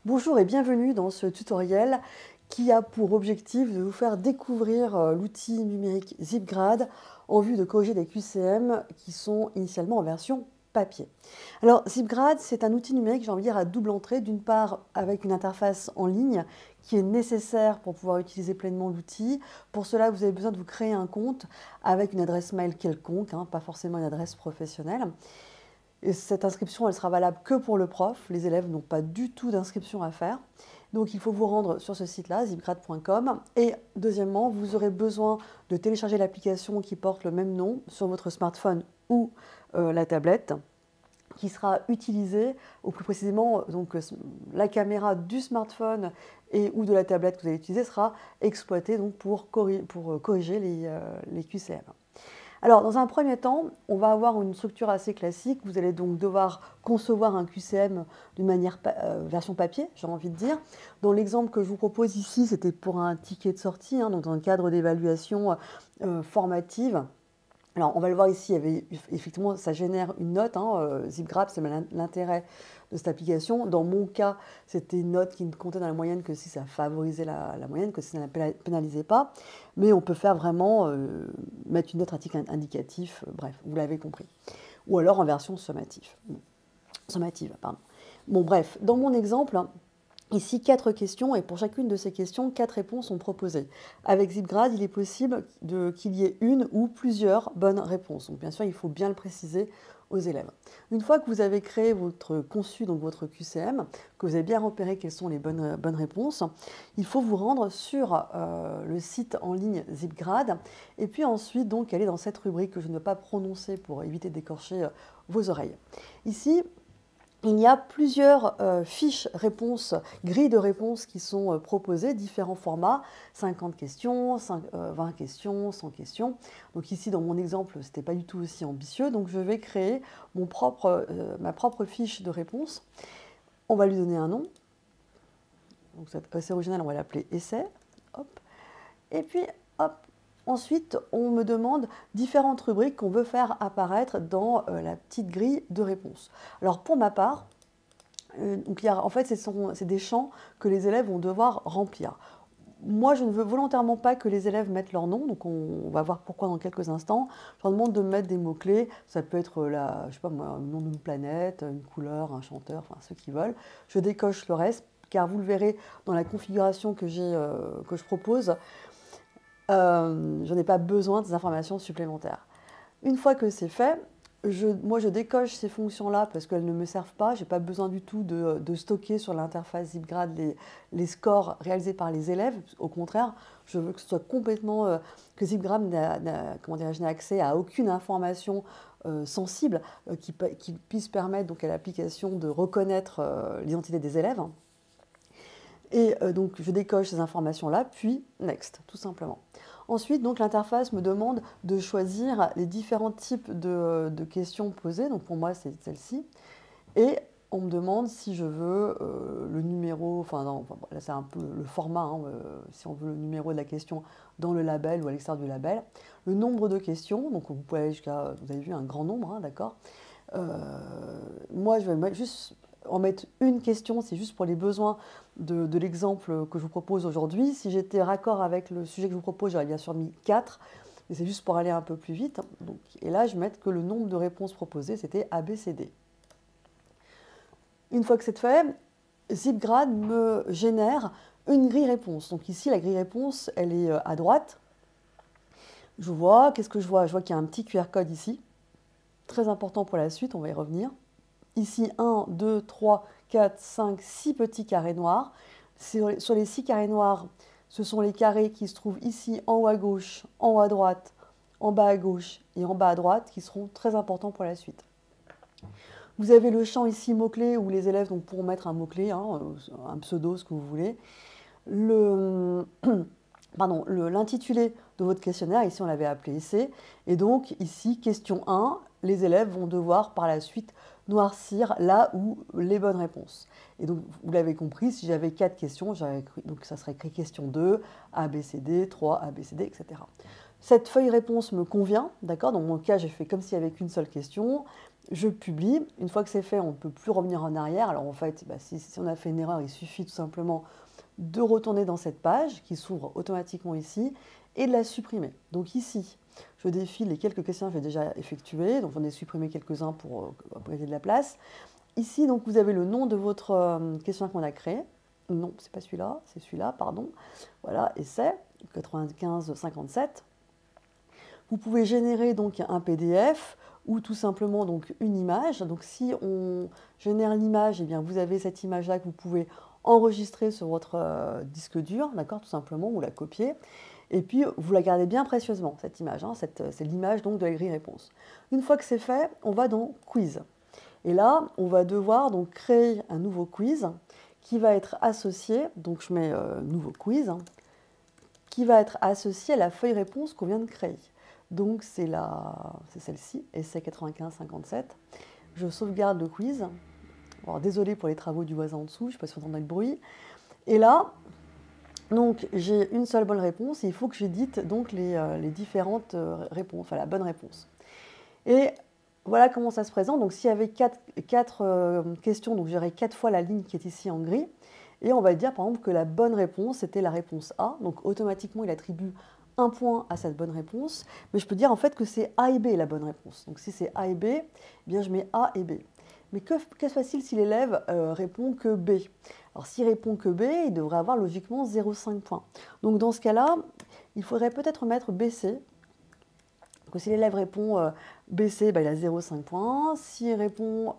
Bonjour et bienvenue dans ce tutoriel qui a pour objectif de vous faire découvrir l'outil numérique ZipGrad en vue de corriger des QCM qui sont initialement en version papier. Alors ZipGrad, c'est un outil numérique, j'ai envie de dire, à double entrée, d'une part avec une interface en ligne qui est nécessaire pour pouvoir utiliser pleinement l'outil. Pour cela, vous avez besoin de vous créer un compte avec une adresse mail quelconque, pas forcément une adresse professionnelle. Et cette inscription, elle sera valable que pour le prof. Les élèves n'ont pas du tout d'inscription à faire. Donc il faut vous rendre sur ce site-là, zipgrad.com. Et deuxièmement, vous aurez besoin de télécharger l'application qui porte le même nom sur votre smartphone ou la tablette, qui sera utilisée, ou plus précisément, donc, la caméra du smartphone et ou de la tablette que vous allez utiliser sera exploitée donc, pour corriger les QCM. Alors, dans un premier temps, on va avoir une structure assez classique. Vous allez donc devoir concevoir un QCM d'une manière version papier, j'ai envie de dire. Dans l'exemple que je vous propose ici, c'était pour un ticket de sortie, donc dans un cadre d'évaluation formative. Alors, on va le voir ici, effectivement, ça génère une note. ZipGrad, c'est l'intérêt de cette application. Dans mon cas, c'était une note qui ne comptait dans la moyenne que si ça favorisait la moyenne, que si ça ne la pénalisait pas. Mais on peut faire vraiment mettre une note à titre indicatif, bref, vous l'avez compris. Ou alors en version sommative. Bon, bref, dans mon exemple, ici, 4 questions, et pour chacune de ces questions, 4 réponses sont proposées. Avec ZipGrad, il est possible qu'il y ait une ou plusieurs bonnes réponses. Donc, bien sûr, il faut bien le préciser aux élèves. Une fois que vous avez conçu votre QCM, que vous avez bien repéré quelles sont les bonnes réponses, il faut vous rendre sur le site en ligne ZipGrad, et puis ensuite, donc, aller dans cette rubrique que je ne vais pas prononcer pour éviter d'écorcher vos oreilles. Ici, il y a plusieurs fiches réponses, grilles de réponses qui sont proposées, différents formats, 50 questions, 20 questions, 100 questions. Donc ici, dans mon exemple, ce n'était pas du tout aussi ambitieux, donc je vais créer ma propre fiche de réponse. On va lui donner un nom. Donc c'est assez original, on va l'appeler essai. Hop. Et puis, hop. Ensuite, on me demande différentes rubriques qu'on veut faire apparaître dans la petite grille de réponse. Alors pour ma part, en fait, c'est des champs que les élèves vont devoir remplir. Moi, je ne veux volontairement pas que les élèves mettent leur nom, donc on va voir pourquoi dans quelques instants. Je leur demande de mettre des mots-clés, ça peut être je sais pas moi, le nom d'une planète, une couleur, un chanteur, enfin ceux qui veulent. Je décoche le reste, car vous le verrez dans la configuration que je propose, je n'ai pas besoin des informations supplémentaires. Une fois que c'est fait, moi je décoche ces fonctions-là parce qu'elles ne me servent pas. Je n'ai pas besoin du tout de stocker sur l'interface ZipGrad les scores réalisés par les élèves. Au contraire, je veux que ce soit complètement que ZipGrad n'ait accès à aucune information sensible qui puisse permettre donc, à l'application de reconnaître l'identité des élèves. Et donc, je décoche ces informations-là, puis Next, tout simplement. Ensuite, donc, l'interface me demande de choisir les différents types de questions posées. Donc, pour moi, c'est celle-ci. Et on me demande si je veux le numéro, là, c'est un peu le format, si on veut le numéro de la question dans le label ou à l'extérieur du label. Le nombre de questions, donc vous pouvez aller jusqu'à, vous avez vu, un grand nombre, d'accord. Moi, je vais juste en mettre une question, c'est juste pour les besoins de l'exemple que je vous propose aujourd'hui. Si j'étais raccord avec le sujet que je vous propose, j'aurais bien sûr mis 4, mais c'est juste pour aller un peu plus vite. Donc, et là, je vais mettre que le nombre de réponses proposées, c'était ABCD. Une fois que c'est fait, ZipGrad me génère une grille réponse. Donc ici, la grille réponse, elle est à droite. Je vois, qu'est-ce que je vois? Je vois qu'il y a un petit QR code ici, très important pour la suite, on va y revenir. Ici, 1, 2, 3, 4, 5, 6 petits carrés noirs. Sur les 6 carrés noirs, ce sont les carrés qui se trouvent ici en haut à gauche, en haut à droite, en bas à gauche et en bas à droite, qui seront très importants pour la suite. Vous avez le champ ici mots-clés où les élèves pourront mettre un mot-clé, un pseudo, ce que vous voulez. L'intitulé de votre questionnaire, ici on l'avait appelé essai. Et donc ici, question 1, les élèves vont devoir par la suite noircir là où les bonnes réponses. Et donc, vous l'avez compris, si j'avais 4 questions, donc ça serait écrit question 2, ABCD, 3, ABCD, etc. Cette feuille réponse me convient, d'accord? Dans mon cas, j'ai fait comme s'il n'y avait qu'une seule question. je publie. Une fois que c'est fait, on ne peut plus revenir en arrière. Alors en fait, bah, si on a fait une erreur, il suffit tout simplement de retourner dans cette page qui s'ouvre automatiquement ici et de la supprimer. Donc ici, je défile les quelques questions que j'ai déjà effectuées. Donc j'en ai supprimé quelques-uns pour gagner de la place. Ici, donc, vous avez le nom de votre questionnaire qu'on a créé. Non, c'est pas celui-là, c'est celui-là, pardon. Voilà, et c'est 9557. Vous pouvez générer donc un PDF ou tout simplement donc une image. Donc si on génère l'image, eh bien vous avez cette image-là que vous pouvez enregistrer sur votre disque dur, d'accord, tout simplement, ou la copier. Et puis vous la gardez bien précieusement, cette image. Hein, c'est l'image donc de la grille réponse. Une fois que c'est fait, on va dans Quiz. Et là, on va devoir donc créer un nouveau quiz qui va être associé, donc je mets nouveau quiz, hein, qui va être associé à la feuille réponse qu'on vient de créer. Donc c'est celle-ci, essai 9557. Je sauvegarde le quiz. Alors désolé pour les travaux du voisin en dessous, je ne sais pas si vous entendez le bruit. Et là, donc j'ai une seule bonne réponse et il faut que j'édite donc les différentes réponses, enfin la bonne réponse. Et voilà comment ça se présente. Donc s'il y avait quatre questions, donc j'aurais 4 fois la ligne qui est ici en gris. Et on va dire par exemple que la bonne réponse était la réponse A. Donc automatiquement il attribue un point à cette bonne réponse. Mais je peux dire en fait que c'est A et B la bonne réponse. Donc si c'est A et B, eh bien je mets A et B. Mais que se passe-t-il si l'élève répond que B? Alors s'il répond que B, il devrait avoir logiquement 0,5 points. Donc dans ce cas-là, il faudrait peut-être mettre BC. Donc si l'élève répond BC, bah, il a 0,5 points. S'il répond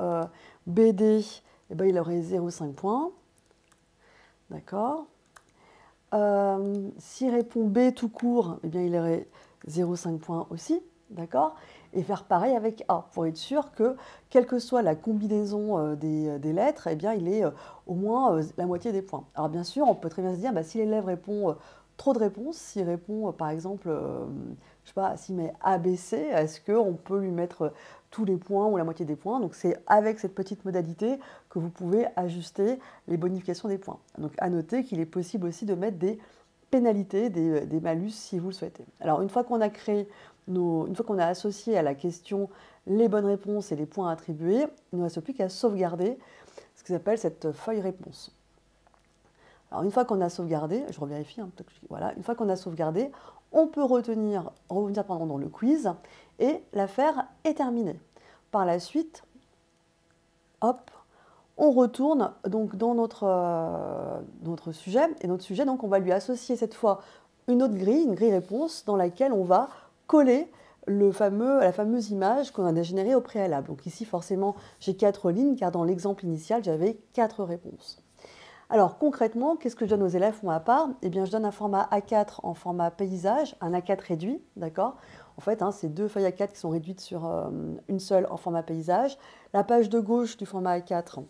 BD, eh ben, il aurait 0,5 points. D'accord. S'il répond B tout court, eh bien, il aurait 0,5 points aussi. D'accord. Et faire pareil avec A, pour être sûr que, quelle que soit la combinaison des lettres, eh bien, il ait au moins la moitié des points. Alors bien sûr, on peut très bien se dire, bah, si l'élève répond trop de réponses, s'il répond par exemple, je sais pas, s'il met ABC, est-ce qu'on peut lui mettre tous les points ou la moitié des points? Donc c'est avec cette petite modalité que vous pouvez ajuster les bonifications des points. Donc à noter qu'il est possible aussi de mettre des pénalités, des malus si vous le souhaitez. Alors une fois qu'on a créé une fois qu'on a associé à la question les bonnes réponses et les points attribués, il ne reste plus qu'à sauvegarder ce qu'ils appellent cette feuille réponse. Alors une fois qu'on a sauvegardé, je revérifie, hein, voilà, une fois qu'on a sauvegardé, on peut revenir dans le quiz et l'affaire est terminée. Par la suite, hop, on retourne donc dans notre sujet. Et notre sujet, donc, on va lui associer cette fois une autre grille, une grille réponse, dans laquelle on va coller la fameuse image qu'on a générée au préalable. Donc ici, forcément, j'ai 4 lignes, car dans l'exemple initial, j'avais 4 réponses. Alors concrètement, qu'est-ce que je donne aux élèves pour ma part? Eh bien, je donne un format A4 en format paysage, un A4 réduit, d'accord? En fait, hein, c'est 2 feuilles A4 qui sont réduites sur une seule en format paysage. La page de gauche du format A4,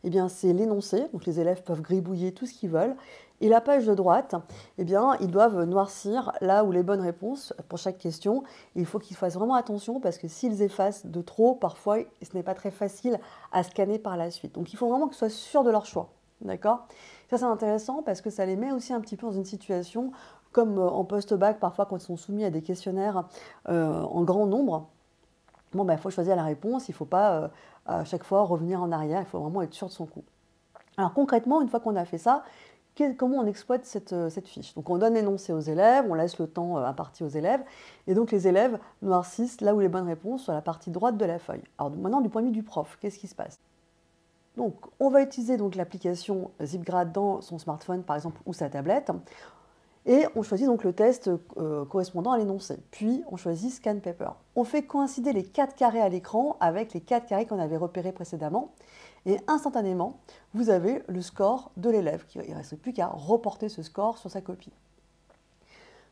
eh bien, c'est l'énoncé, donc les élèves peuvent gribouiller tout ce qu'ils veulent. Et la page de droite, eh bien, ils doivent noircir là où les bonnes réponses pour chaque question. Il faut qu'ils fassent vraiment attention parce que s'ils effacent de trop, parfois, ce n'est pas très facile à scanner par la suite. Donc, il faut vraiment qu'ils soient sûrs de leur choix. D'accord? Ça, c'est intéressant parce que ça les met aussi un petit peu dans une situation comme en post-bac, parfois, quand ils sont soumis à des questionnaires en grand nombre. Bon, ben, il faut choisir la réponse, il ne faut pas à chaque fois revenir en arrière, il faut vraiment être sûr de son coup. Alors concrètement, une fois qu'on a fait ça, comment on exploite cette fiche? Donc on donne l'énoncé aux élèves, on laisse le temps imparti aux élèves, et donc les élèves noircissent là où les bonnes réponses sur la partie droite de la feuille. Alors maintenant, du point de vue du prof, qu'est-ce qui se passe? Donc on va utiliser l'application ZipGrad dans son smartphone par exemple ou sa tablette. Et on choisit donc le test correspondant à l'énoncé. Puis on choisit Scan Paper. On fait coïncider les 4 carrés à l'écran avec les 4 carrés qu'on avait repérés précédemment. Et instantanément, vous avez le score de l'élève. Il ne reste plus qu'à reporter ce score sur sa copie.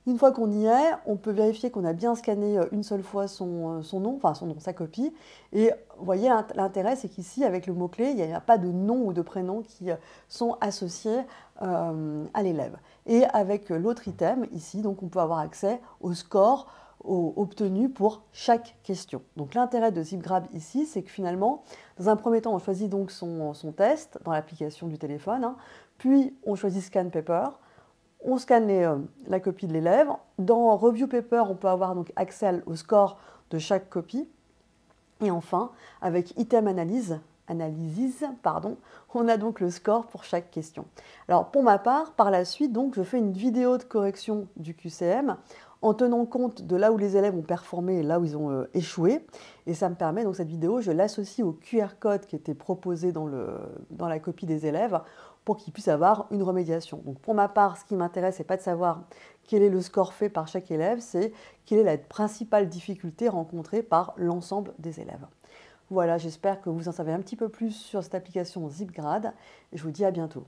Une fois qu'on y est, on peut vérifier qu'on a bien scanné une seule fois son nom, sa copie. Et vous voyez, l'intérêt, c'est qu'ici, avec le mot-clé, il n'y a pas de nom ou de prénom qui sont associés à l'élève. Et avec l'autre item, ici, donc, on peut avoir accès au score obtenu pour chaque question. Donc l'intérêt de ZipGrad ici, c'est que finalement, dans un premier temps, on choisit donc son test dans l'application du téléphone, hein, puis on choisit Scan Paper. On scanne la copie de l'élève. Dans Review Paper, on peut avoir donc accès au score de chaque copie. Et enfin, avec Item Analysis, pardon, on a donc le score pour chaque question. Alors pour ma part, par la suite, donc, je fais une vidéo de correction du QCM en tenant compte de là où les élèves ont performé et là où ils ont échoué. Et ça me permet, donc cette vidéo, je l'associe au QR code qui était proposé dans la copie des élèves pour qu'ils puissent avoir une remédiation. Donc pour ma part, ce qui m'intéresse, c'est pas de savoir quel est le score fait par chaque élève, c'est quelle est la principale difficulté rencontrée par l'ensemble des élèves. Voilà, j'espère que vous en savez un petit peu plus sur cette application Zipgrad et je vous dis à bientôt.